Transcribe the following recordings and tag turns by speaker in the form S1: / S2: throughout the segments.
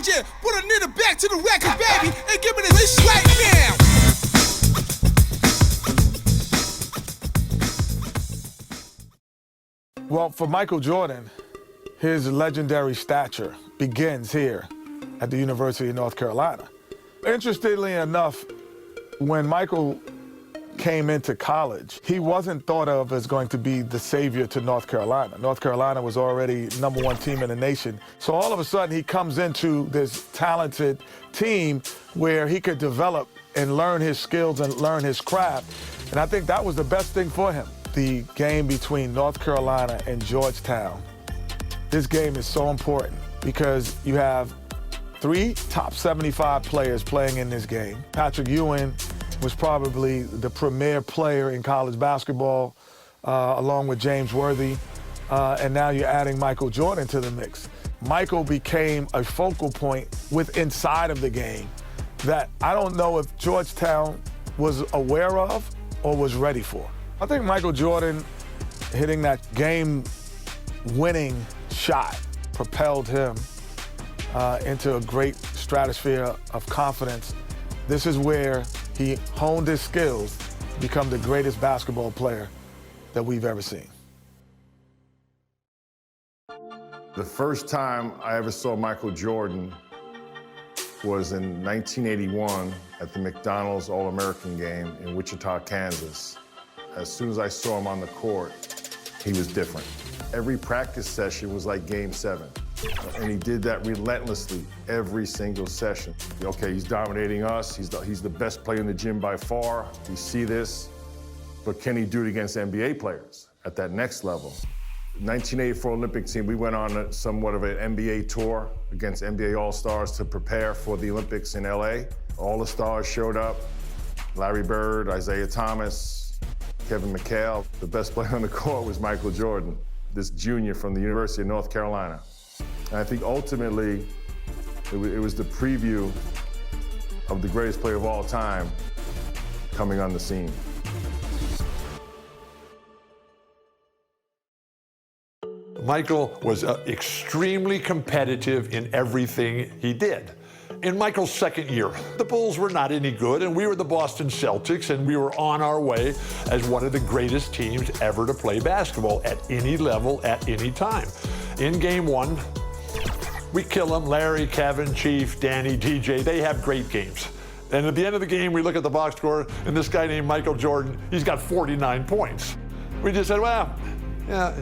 S1: yeah. Put a nigga back to the record, baby, and give me this right now.
S2: Well, for Michael Jordan, his legendary stature begins here at the University of North Carolina. Interestingly enough, when Michael came into college, he wasn't thought of as going to be the savior to North Carolina. North Carolina was already #1 team in the nation. So all of a sudden he comes into this talented team where he could develop and learn his skills and learn his craft. And I think that was the best thing for him. The game between North Carolina and Georgetown. This game is so important because you have 3 top 75 players playing in this game. Patrick Ewing was probably the premier player in college basketball, along with James Worthy. And now you're adding Michael Jordan to the mix. Michael became a focal point inside of the game that I don't know if Georgetown was aware of or was ready for. I think Michael Jordan hitting that game-winning shot propelled him into a great stratosphere of confidence. This is where he honed his skills to become the greatest basketball player that we've ever seen.
S3: The first time I ever saw Michael Jordan was in 1981 at the McDonald's All-American game in Wichita, Kansas. As soon as I saw him on the court, he was different. Every practice session was like Game 7. And he did that relentlessly every single session. Okay, he's dominating us. He's the best player in the gym by far. We see this. But can he do it against NBA players at that next level? 1984 Olympic team, we went on somewhat of an NBA tour against NBA All-Stars to prepare for the Olympics in LA. All the stars showed up. Larry Bird, Isaiah Thomas, Kevin McHale. The best player on the court was Michael Jordan, this junior from the University of North Carolina. And I think ultimately, it was the preview of the greatest player of all time coming on the scene.
S4: Michael was extremely competitive in everything he did. In Michael's second year, the Bulls were not any good, and we were the Boston Celtics, and we were on our way as one of the greatest teams ever to play basketball at any level, at any time. In Game 1, we kill them. Larry, Kevin, Chief, Danny, DJ, they have great games. And at the end of the game, we look at the box score, and this guy named Michael Jordan, he's got 49 points. We just said, well, yeah,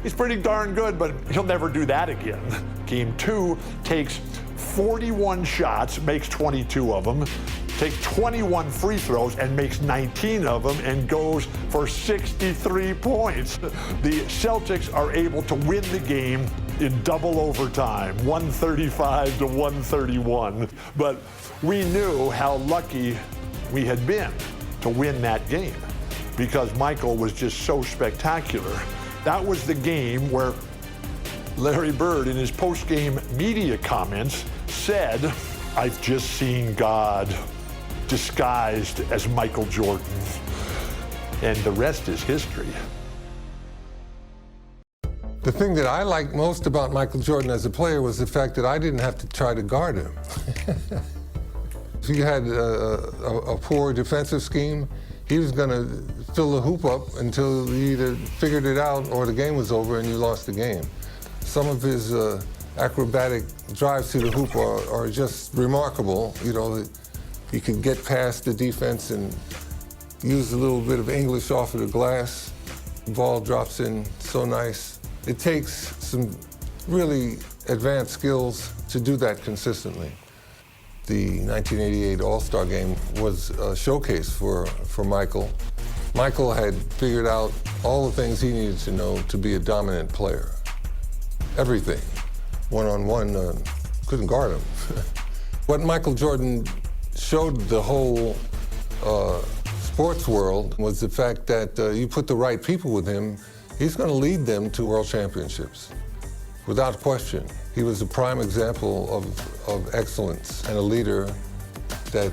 S4: he's pretty darn good, but he'll never do that again. Game 2 takes 41 shots, makes 22 of them, takes 21 free throws and makes 19 of them and goes for 63 points. The Celtics are able to win the game in double overtime, 135 to 131. But we knew how lucky we had been to win that game because Michael was just so spectacular. That was the game where Larry Bird, in his post-game media comments, said, "I've just seen God disguised as Michael Jordan." And the rest is history.
S5: The thing that I liked most about Michael Jordan as a player was the fact that I didn't have to try to guard him. If you had a poor defensive scheme, he was going to fill the hoop up until you either figured it out or the game was over and you lost the game. Some of his acrobatic drives to the hoop are just remarkable. You know, he can get past the defense and use a little bit of English off of the glass. The ball drops in so nice. It takes some really advanced skills to do that consistently. The 1988 All-Star Game was a showcase for Michael. Michael had figured out all the things he needed to know to be a dominant player. Everything. One-on-one, couldn't guard him. What Michael Jordan showed the whole sports world was the fact that you put the right people with him, he's going to lead them to world championships, without question. He was a prime example of excellence and a leader that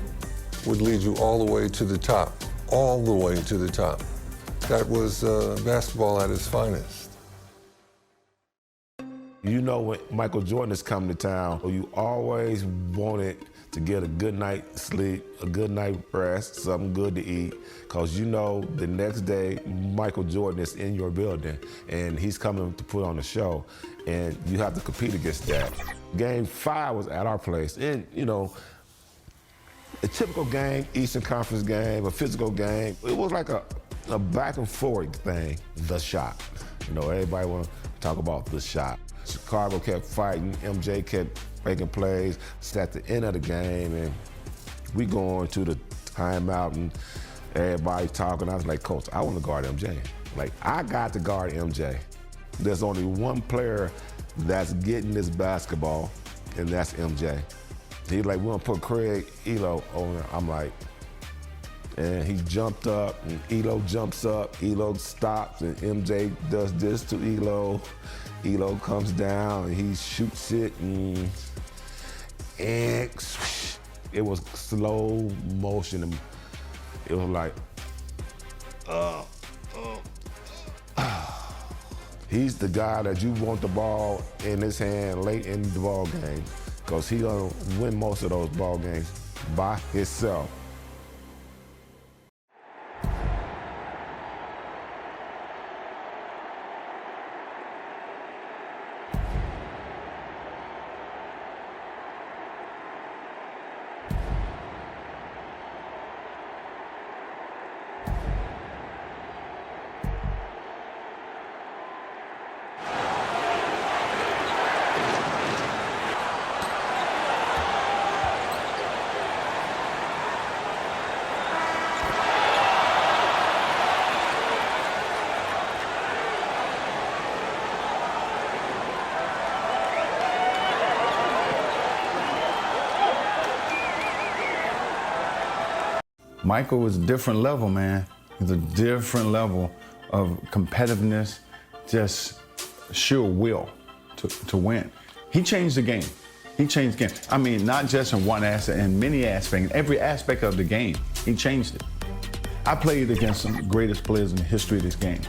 S5: would lead you all the way to the top, all the way to the top. That was basketball at its finest.
S6: You know when Michael Jordan is coming to town, you always wanted to get a good night's sleep, a good night rest, something good to eat, because you know the next day Michael Jordan is in your building and he's coming to put on a show, and you have to compete against that. Game 5 was at our place, and you know, a typical game, Eastern Conference game, a physical game, it was like a back and forth thing, the shot. You know, everybody want to talk about the shot. Chicago kept fighting, MJ kept making plays. It's at the end of the game, and we going to the timeout, and everybody talking. I was like, Coach, I want to guard MJ. Like, I got to guard MJ. There's only one player that's getting this basketball, and that's MJ. He's like, we're gonna put Craig Elo on there. I'm like, and he jumped up, and Elo jumps up, Elo stops, and MJ does this to Elo. Elo comes down, and he shoots it, and it was slow motion. And it was like, he's the guy that you want the ball in his hand late in the ball game, because he's gonna win most of those ball games by himself.
S7: Michael was a different level, man. It was a different level of competitiveness, just sheer will to win. He changed the game. He changed the game. I mean, not just in one aspect, in many aspects, in every aspect of the game, he changed it. I played against some of the greatest players in the history of this game.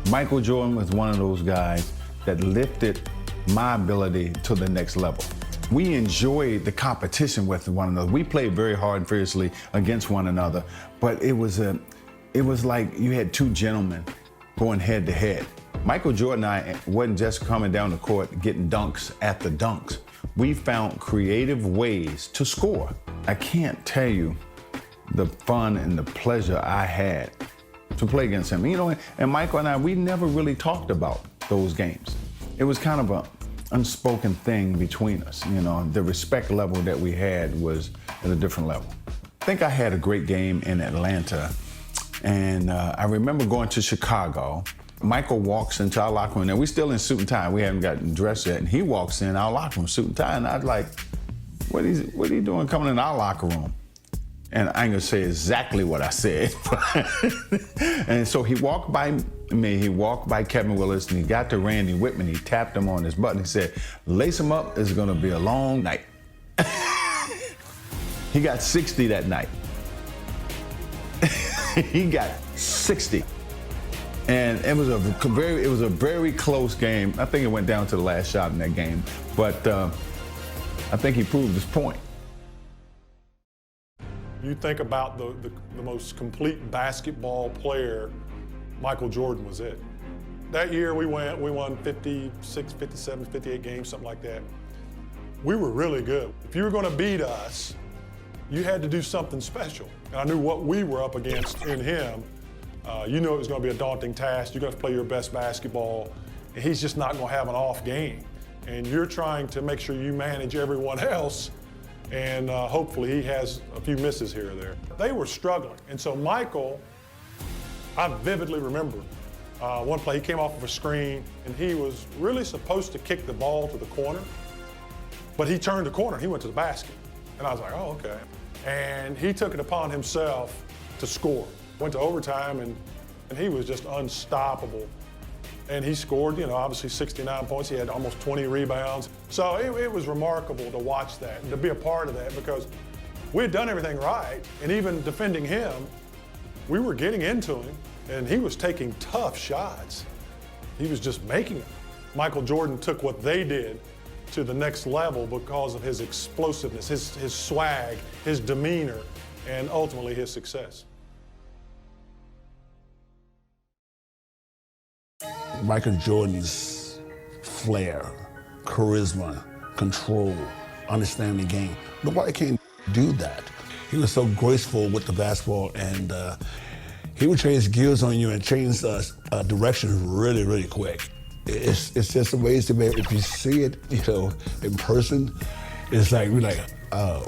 S7: Michael Jordan was one of those guys that lifted my ability to the next level. We enjoyed the competition with one another. We played very hard and fiercely against one another, but it was like you had two gentlemen going head to head. Michael Jordan and I wasn't just coming down the court getting dunks at the dunks. We found creative ways to score. I can't tell you the fun and the pleasure I had to play against him. You know, and Michael and I, we never really talked about those games. It was kind of a unspoken thing between us. You know, the respect level that we had was at a different level. I think I had a great game in Atlanta, and I remember going to Chicago. Michael walks into our locker room, and we're still in suit and tie. We haven't gotten dressed yet, and he walks in our locker room, suit and tie, and I was like, what are you doing coming in our locker room? And I ain't gonna say exactly what I said. And so he walked by me, he walked by Kevin Willis, and he got to Randy Whitman, he tapped him on his butt, and he said, lace him up, it's gonna be a long night. He got 60 that night. He got 60. And it was a very close game. I think it went down to the last shot in that game, but I think he proved his point.
S4: You think about the most complete basketball player, Michael Jordan was it. That year we won 56, 57, 58 games, something like that. We were really good. If you were gonna beat us, you had to do something special. And I knew what we were up against in him. You knew it was gonna be a daunting task. You're gonna play your best basketball, and he's just not gonna have an off game. And you're trying to make sure you manage everyone else, and hopefully he has a few misses here or there. They were struggling, and so Michael, I vividly remember one play, he came off of a screen, and he was really supposed to kick the ball to the corner, but he turned the corner, and he went to the basket. And I was like, oh, okay. And he took it upon himself to score. Went to overtime, and he was just unstoppable. And he scored, you know, obviously 69 points. He had almost 20 rebounds. So it was remarkable to watch that and to be a part of that, because we had done everything right. And even defending him, we were getting into him, and he was taking tough shots. He was just making them.
S8: Michael Jordan took what they did to the next level because of his explosiveness, his swag, his demeanor, and ultimately his success.
S9: Michael Jordan's flair, charisma, control, understanding the game. Nobody can do that. He was so graceful with the basketball, and he would change gears on you and change direction really, really quick. It's just amazing, man. If you see it, in person, it's like, we're like, oh,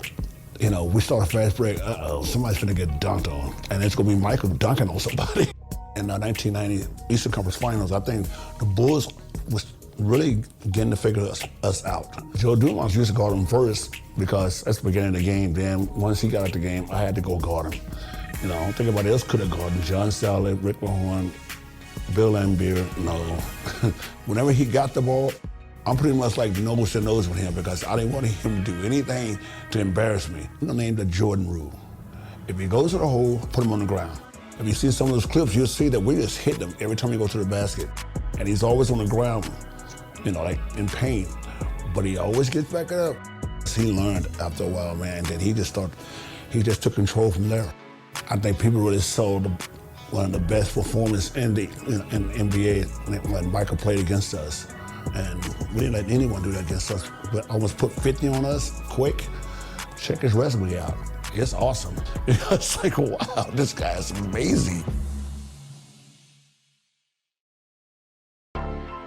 S9: we start a fast break, somebody's gonna get dunked on, and it's gonna be Michael dunking on somebody. In the 1990 Eastern Conference Finals, I think the Bulls was really getting to figure us out. Joe Dumars used to guard him first because that's the beginning of the game. Then once he got out the game, I had to go guard him. I don't think anybody else could have guarded him. John Sally, Rick Mahorn, Bill Laimbeer, no. Whenever he got the ball, I'm pretty much like nose to nose with him because I didn't want him to do anything to embarrass me. I named the Jordan rule. If he goes to the hole, put him on the ground. If you see some of those clips, you'll see that we just hit him every time he goes to the basket. And he's always on the ground, like in pain. But he always gets back up. He learned after a while, man, that he just took control from there. I think people really saw one of the best performances in the NBA when Michael played against us. And we didn't let anyone do that against us. But almost put 50 on us quick. Check his resume out. It's awesome. It's like, wow, this guy is amazing.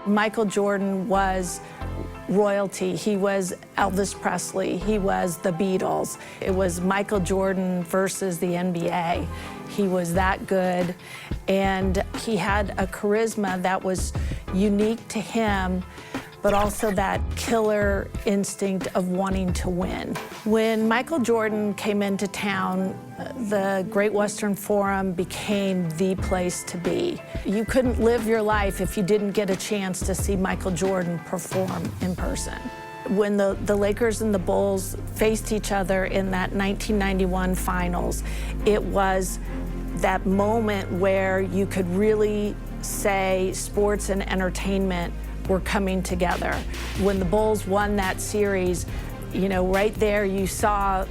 S10: Michael Jordan was royalty. He was Elvis Presley. He was the Beatles. It was Michael Jordan versus the NBA. He was that good, and he had a charisma that was unique to him, but also that killer instinct of wanting to win. When Michael Jordan came into town, the Great Western Forum became the place to be. You couldn't live your life if you didn't get a chance to see Michael Jordan perform in person. When the Lakers and the Bulls faced each other in that 1991 finals, it was that moment where you could really say sports and entertainment were coming together. When the Bulls won that series, right there you saw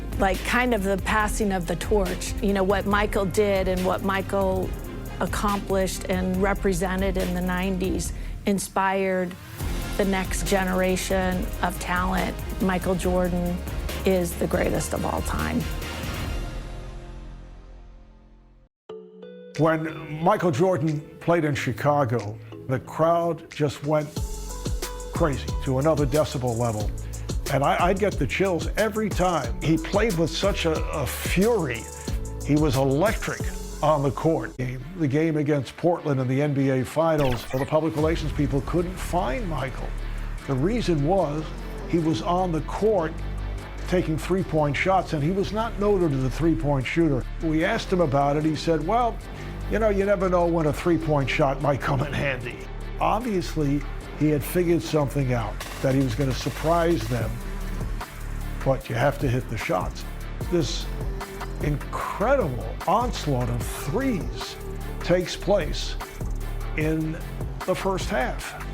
S10: kind of the passing of the torch. What Michael did and what Michael accomplished and represented in the 90s inspired the next generation of talent. Michael Jordan is the greatest of all time.
S11: When Michael Jordan played in Chicago, the crowd just went crazy to another decibel level. And I'd get the chills every time. He played with such a fury. He was electric on the court. The game against Portland in the NBA Finals, the public relations people couldn't find Michael. The reason was he was on the court taking three-point shots, and he was not noted as a three-point shooter. We asked him about it. He said, well, you never know when a three-point shot might come in handy. Obviously, he had figured something out, that he was going to surprise them, but you have to hit the shots. This incredible onslaught of threes takes place in the first half,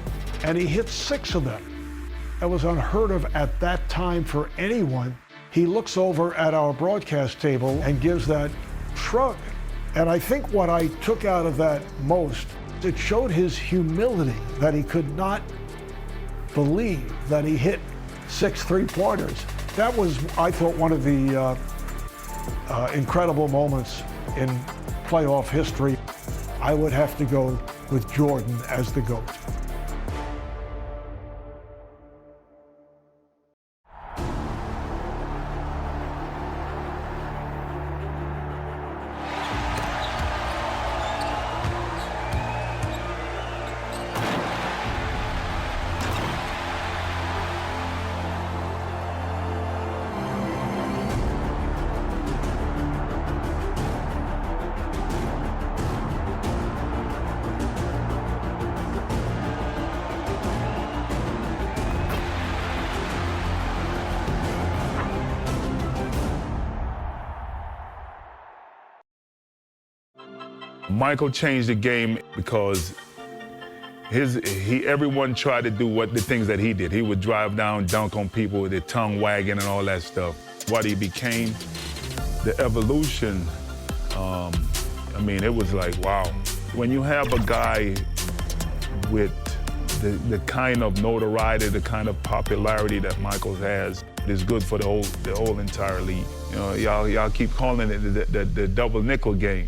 S11: and he hit 6 of them. That was unheard of at that time for anyone. He looks over at our broadcast table and gives that shrug. And I think what I took out of that most, it showed his humility, that he could not believe that he hit 6 three-pointers. That was, I thought, one of the incredible moments in playoff history. I would have to go with Jordan as the GOAT.
S12: Michael changed the game because Everyone tried to do the things that he did. He would drive down, dunk on people with their tongue wagging and all that stuff. What he became, the evolution, I mean, it was like, wow. When you have a guy with the kind of notoriety, the kind of popularity that Michael has, is good for the whole entire league. You know, y'all keep calling it the double nickel game.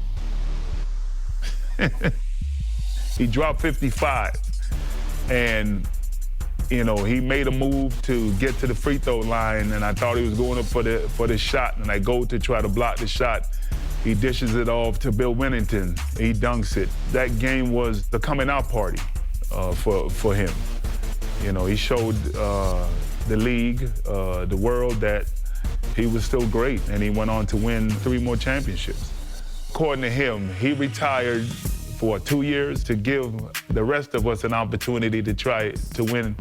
S12: He dropped 55, and you know, he made a move to get to the free throw line, and I thought he was going up for the shot, and I go to try to block the shot. He dishes it off to Bill Winnington. He dunks it. That game was the coming out party for him. You know, he showed the league, the world, that he was still great, and he went on to win 3 more championships. According to him, he retired for 2 years to give the rest of us an opportunity to try to win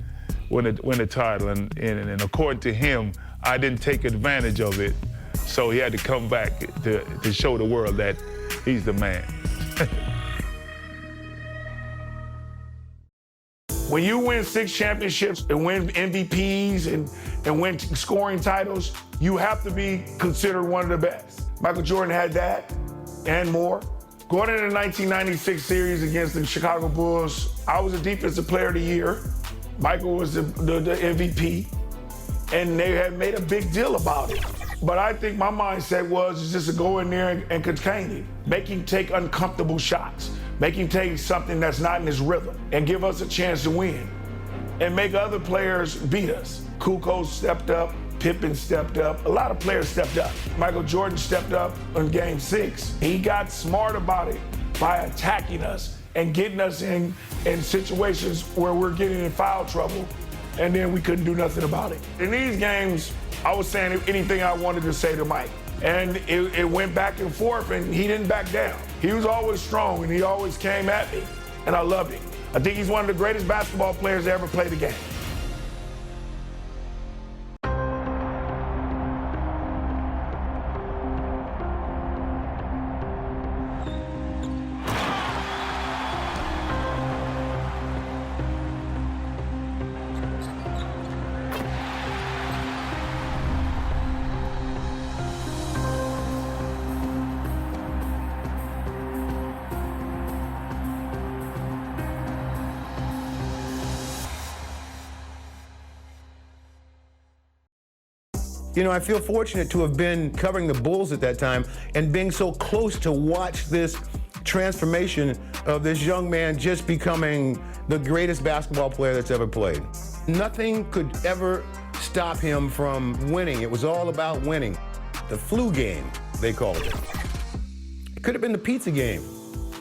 S12: a title. And according to him, I didn't take advantage of it, so he had to come back to show the world that he's the man.
S13: When you win 6 championships and win MVPs and win scoring titles, you have to be considered one of the best. Michael Jordan had that and more. Going into the 1996 series against the Chicago Bulls, I was the Defensive Player of the Year. Michael was the MVP, and they had made a big deal about it. But I think my mindset was just to go in there and contain him, make him take uncomfortable shots, make him take something that's not in his rhythm, and give us a chance to win, and make other players beat us. Kukoc stepped up, Pippen stepped up, a lot of players stepped up. Michael Jordan stepped up in Game 6. He got smart about it by attacking us and getting us in situations where we're getting in foul trouble, and then we couldn't do nothing about it. In these games, I was saying anything I wanted to say to Mike, and it went back and forth, and he didn't back down. He was always strong, and he always came at me, and I loved it. I think he's one of the greatest basketball players to ever play the game.
S14: You know, I feel fortunate to have been covering the Bulls at that time and being so close to watch this transformation of this young man just becoming the greatest basketball player that's ever played. Nothing could ever stop him from winning. It was all about winning. The flu game, they called it. It could have been the pizza game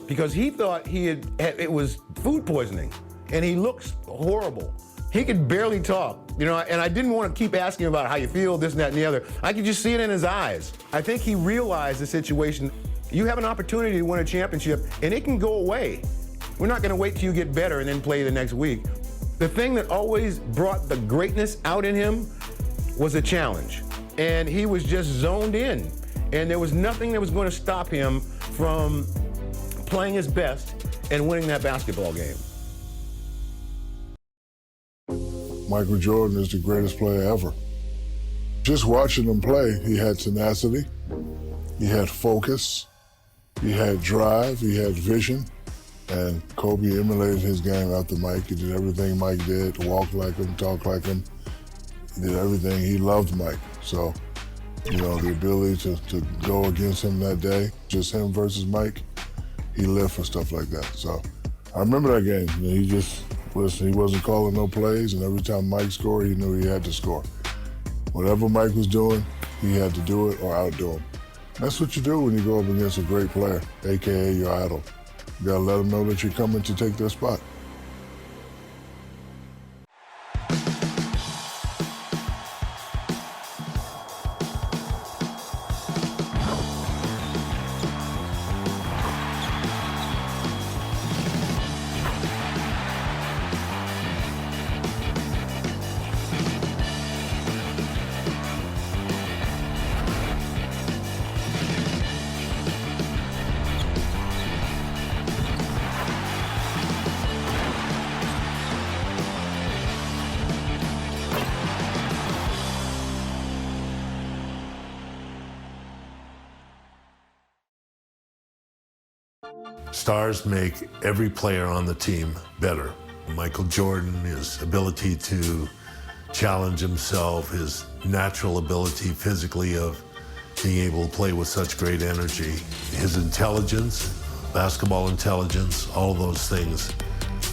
S14: because he thought it was food poisoning, and he looks horrible. He could barely talk. You know, and I didn't want to keep asking him about how you feel, this and that and the other. I could just see it in his eyes. I think he realized the situation. You have an opportunity to win a championship, and it can go away. We're not going to wait till you get better and then play the next week. The thing that always brought the greatness out in him was a challenge. And he was just zoned in. And there was nothing that was going to stop him from playing his best and winning that basketball game.
S15: Michael Jordan is the greatest player ever. Just watching him play, he had tenacity, he had focus, he had drive, he had vision, and Kobe emulated his game after Mike. He did everything Mike did, walk like him, talk like him. He did everything. He loved Mike. So, you know, the ability to go against him that day, just him versus Mike, he lived for stuff like that. So I remember that game. You know, he wasn't calling no plays, and every time Mike scored, he knew he had to score. Whatever Mike was doing, he had to do it or outdo him. That's what you do when you go up against a great player, AKA your idol. You gotta let them know that you're coming to take their spot.
S4: Stars make every player on the team better. Michael Jordan, his ability to challenge himself, his natural ability physically of being able to play with such great energy, his intelligence, basketball intelligence, all of those things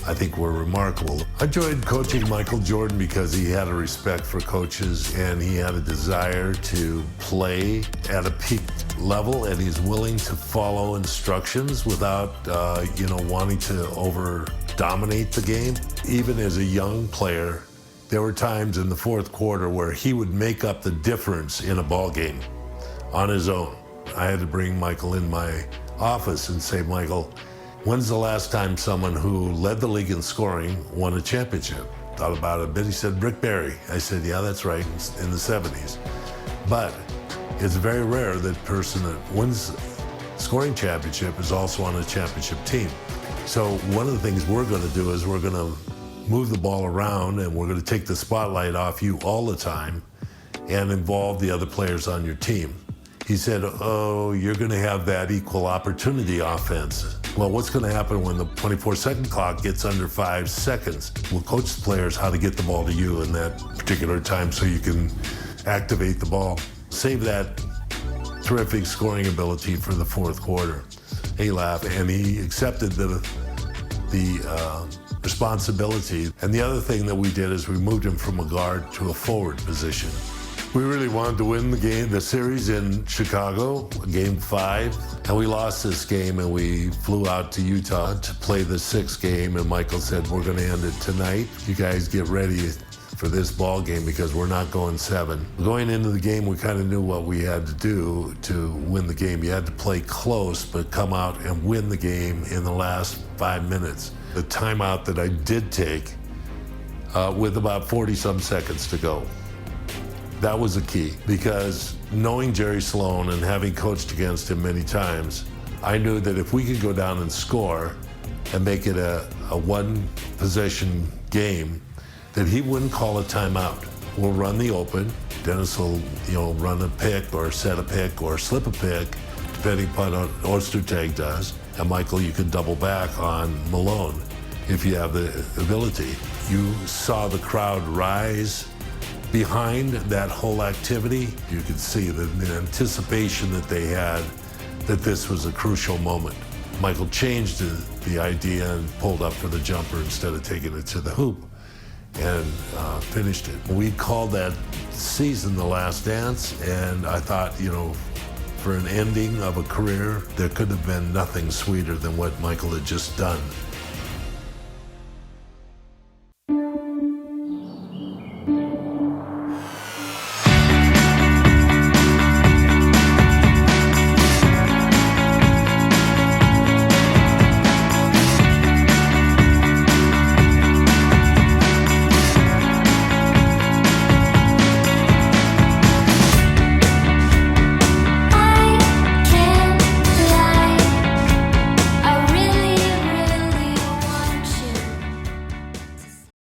S4: I think were remarkable. I enjoyed coaching Michael Jordan because he had a respect for coaches and he had a desire to play at a peak level, and he's willing to follow instructions without, wanting to over-dominate the game. Even as a young player, there were times in the fourth quarter where he would make up the difference in a ball game on his own. I had to bring Michael in my office and say, Michael, when's the last time someone who led the league in scoring won a championship? Thought about it a bit. He said, Rick Barry. I said, yeah, that's right, in the 70s. But it's very rare that person that wins scoring championship is also on a championship team. So one of the things we're going to do is we're going to move the ball around and we're going to take the spotlight off you all the time and involve the other players on your team. He said, oh, you're going to have that equal opportunity offense. Well, what's going to happen when the 24-second clock gets under 5 seconds? We'll coach the players how to get the ball to you in that particular time so you can activate the ball. Save that terrific scoring ability for the fourth quarter. He laughed and he accepted the responsibility. And the other thing that we did is we moved him from a guard to a forward position. We really wanted to win the series in Chicago, game 5, and we lost this game and we flew out to Utah to play the 6th game, and Michael said, we're going to end it tonight. You guys get ready for this ball game because we're not going 7. Going into the game, we kind of knew what we had to do to win the game. You had to play close, but come out and win the game in the last 5 minutes. The timeout that I did take with about 40-some seconds to go. That was the key, because knowing Jerry Sloan and having coached against him many times, I knew that if we could go down and score and make it a one-possession game, that he wouldn't call a timeout. We'll run the open. Dennis will, run a pick or set a pick or slip a pick, depending upon what Ostertag does. And Michael, you can double back on Malone if you have the ability. You saw the crowd rise behind that whole activity. You could see the anticipation that they had that this was a crucial moment. Michael changed the idea and pulled up for the jumper instead of taking it to the hoop and finished it. We called that season The Last Dance, and I thought, for an ending of a career, there could have been nothing sweeter than what Michael had just done.